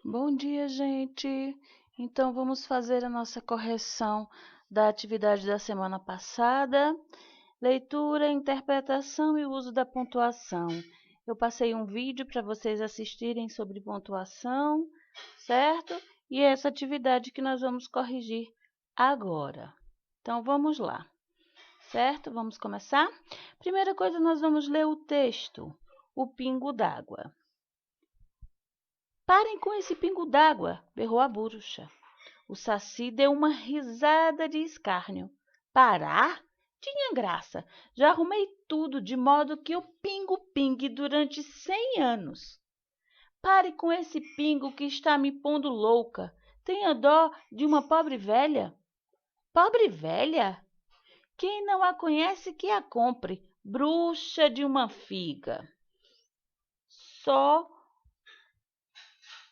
Bom dia, gente. Então, vamos fazer a nossa correção da atividade da semana passada. Leitura, interpretação e uso da pontuação. Eu passei um vídeo para vocês assistirem sobre pontuação, certo? E essa atividade que nós vamos corrigir agora. Então, vamos lá, certo? Vamos começar? Primeira coisa, nós vamos ler o texto, O Pingo d'Água. Parem com esse pingo d'água, berrou a bruxa. O Saci deu uma risada de escárnio. Parar? Tinha graça. Já arrumei tudo de modo que o pingo pingue durante 100 anos. Pare com esse pingo que está me pondo louca. Tenha dó de uma pobre velha. Pobre velha? Quem não a conhece que a compre. Bruxa de uma figa. Só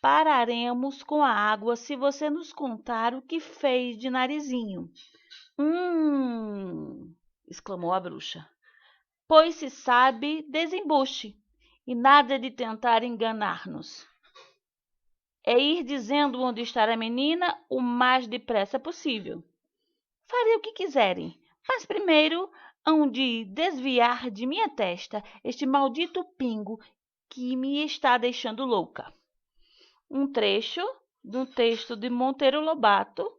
pararemos com a água se você nos contar o que fez de narizinho. Exclamou a bruxa. Pois se sabe, desembuche, e nada de tentar enganar-nos. É ir dizendo onde está a menina o mais depressa possível. Farei o que quiserem, mas primeiro hão de desviar de minha testa este maldito pingo que me está deixando louca. Um trecho do texto de Monteiro Lobato,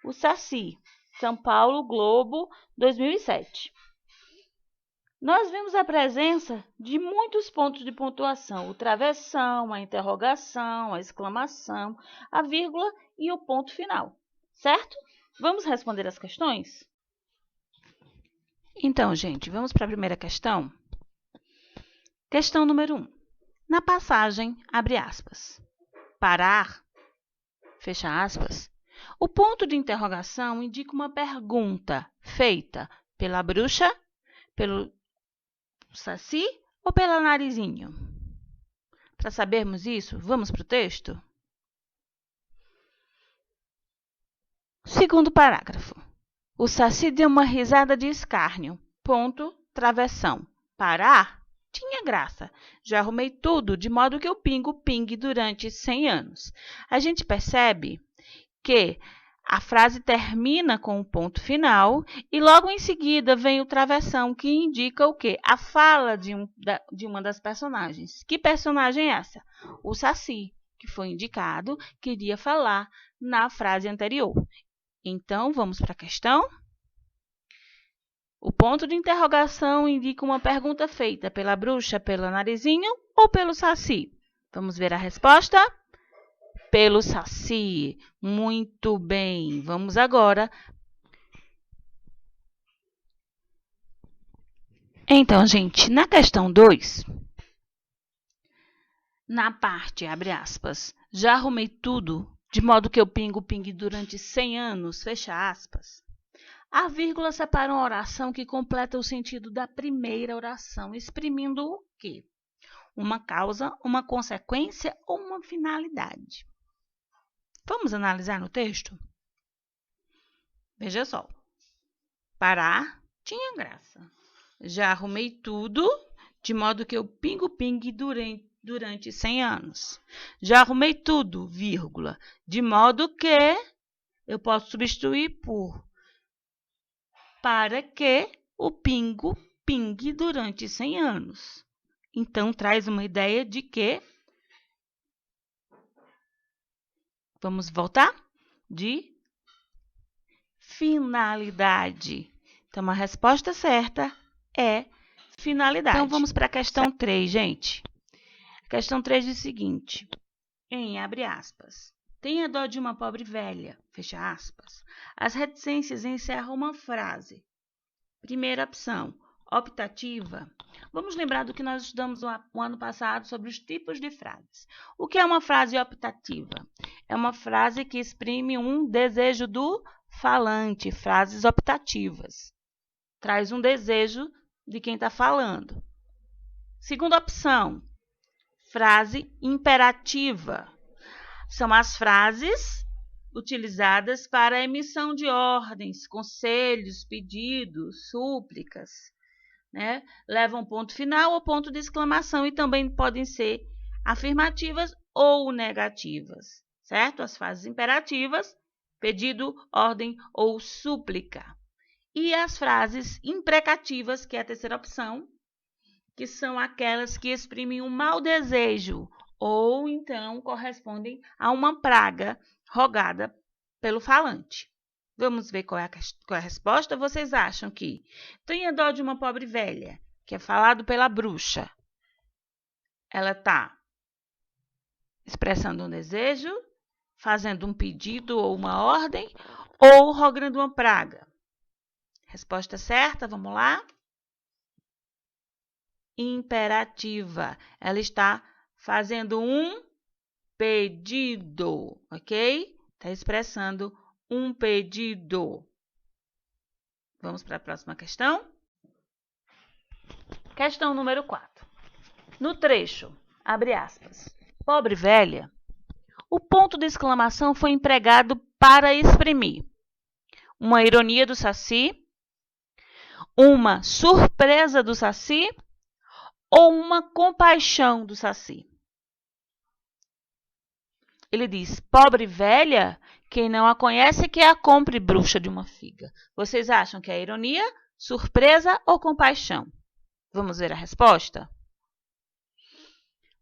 O Saci, São Paulo, Globo, 2007. Nós vimos a presença de muitos pontos de pontuação, o travessão, a interrogação, a exclamação, a vírgula e o ponto final, certo? Vamos responder as questões? Então, gente, vamos para a primeira questão? Questão número 1. Na passagem, abre aspas, parar, fecha aspas, o ponto de interrogação indica uma pergunta feita pela bruxa, pelo Saci ou pela Narizinho? Para sabermos isso, vamos para o texto? Segundo parágrafo. O Saci deu uma risada de escárnio. Ponto, travessão. Parar? Tinha graça. Já arrumei tudo de modo que o pingo pingue durante 100 anos. A gente percebe que a frase termina com o ponto final e logo em seguida vem o travessão, que indica o quê? A fala de uma das personagens. Que personagem é essa? O Saci, que foi indicado, queria falar na frase anterior. Então, vamos para a questão? O ponto de interrogação indica uma pergunta feita pela bruxa, pelo Narizinho ou pelo Saci? Vamos ver a resposta? Pelo Saci. Muito bem. Vamos agora. Então, gente, na questão 2, na parte, abre aspas, já arrumei tudo, de modo que eu pingue durante 100 anos, fecha aspas. A vírgula separa uma oração que completa o sentido da primeira oração, exprimindo o quê? Uma causa, uma consequência ou uma finalidade. Vamos analisar no texto? Veja só. Parar tinha graça. Já arrumei tudo, de modo que eu pingue durante 100 anos. Já arrumei tudo, vírgula, de modo que eu posso substituir por para que o pingo pingue durante 100 anos. Então, traz uma ideia de que... Vamos voltar? De finalidade. Então, a resposta certa é finalidade. Então, vamos para a questão 3, gente. A questão 3 diz o seguinte, abre aspas, tenha dó de uma pobre velha, fecha aspas. As reticências encerram uma frase. Primeira opção, optativa. Vamos lembrar do que nós estudamos no ano passado sobre os tipos de frases. O que é uma frase optativa? É uma frase que exprime um desejo do falante, frases optativas. Traz um desejo de quem está falando. Segunda opção, frase imperativa. São as frases utilizadas para a emissão de ordens, conselhos, pedidos, súplicas, né? Levam ponto final ou ponto de exclamação e também podem ser afirmativas ou negativas, certo? As frases imperativas, pedido, ordem ou súplica. E as frases imprecativas, que é a terceira opção, que são aquelas que exprimem um mau desejo ou então correspondem a uma praga rogada pelo falante. Vamos ver qual é a resposta? Vocês acham que tenha dó de uma pobre velha, que é falado pela bruxa. Ela está expressando um desejo, fazendo um pedido ou uma ordem, ou rogando uma praga? Resposta certa, vamos lá. Imperativa. Ela está fazendo um pedido, ok? Está expressando um pedido. Vamos para a próxima questão. Questão número 4. No trecho, abre aspas, pobre velha, o ponto de exclamação foi empregado para exprimir uma ironia do Saci, uma surpresa do Saci ou uma compaixão do Saci. Ele diz, pobre velha, quem não a conhece que a compre, bruxa de uma figa. Vocês acham que é ironia, surpresa ou compaixão? Vamos ver a resposta?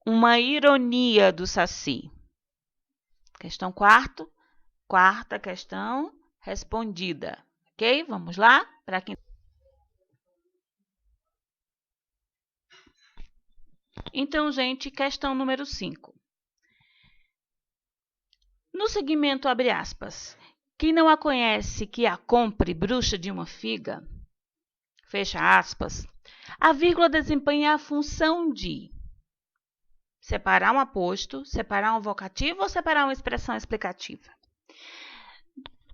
Uma ironia do Saci. Questão 4, quarta questão respondida. Ok? Vamos lá? Para quem... Então, gente, questão número 5. No segmento, abre aspas, quem não a conhece que a compre, bruxa de uma figa, fecha aspas, a vírgula desempenha a função de separar um aposto, separar um vocativo ou separar uma expressão explicativa.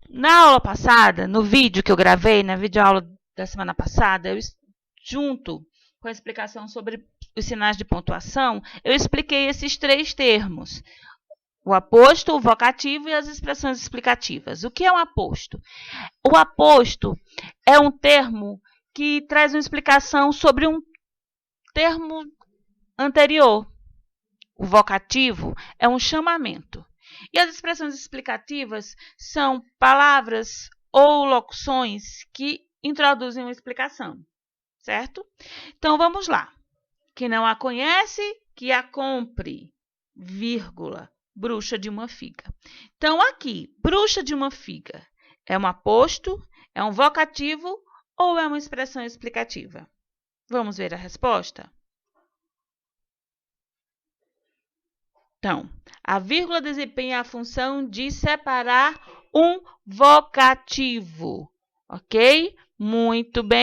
Na aula passada, no vídeo que eu gravei, na videoaula da semana passada, junto com a explicação sobre os sinais de pontuação, eu expliquei esses 3 termos. O aposto, o vocativo e as expressões explicativas. O que é um aposto? O aposto é um termo que traz uma explicação sobre um termo anterior. O vocativo é um chamamento. E as expressões explicativas são palavras ou locuções que introduzem uma explicação, certo? Então, vamos lá. Quem não a conhece, que a compre, vírgula, bruxa de uma figa. Então, aqui, bruxa de uma figa é um aposto, é um vocativo ou é uma expressão explicativa? Vamos ver a resposta? Então, a vírgula desempenha a função de separar um vocativo, ok? Muito bem.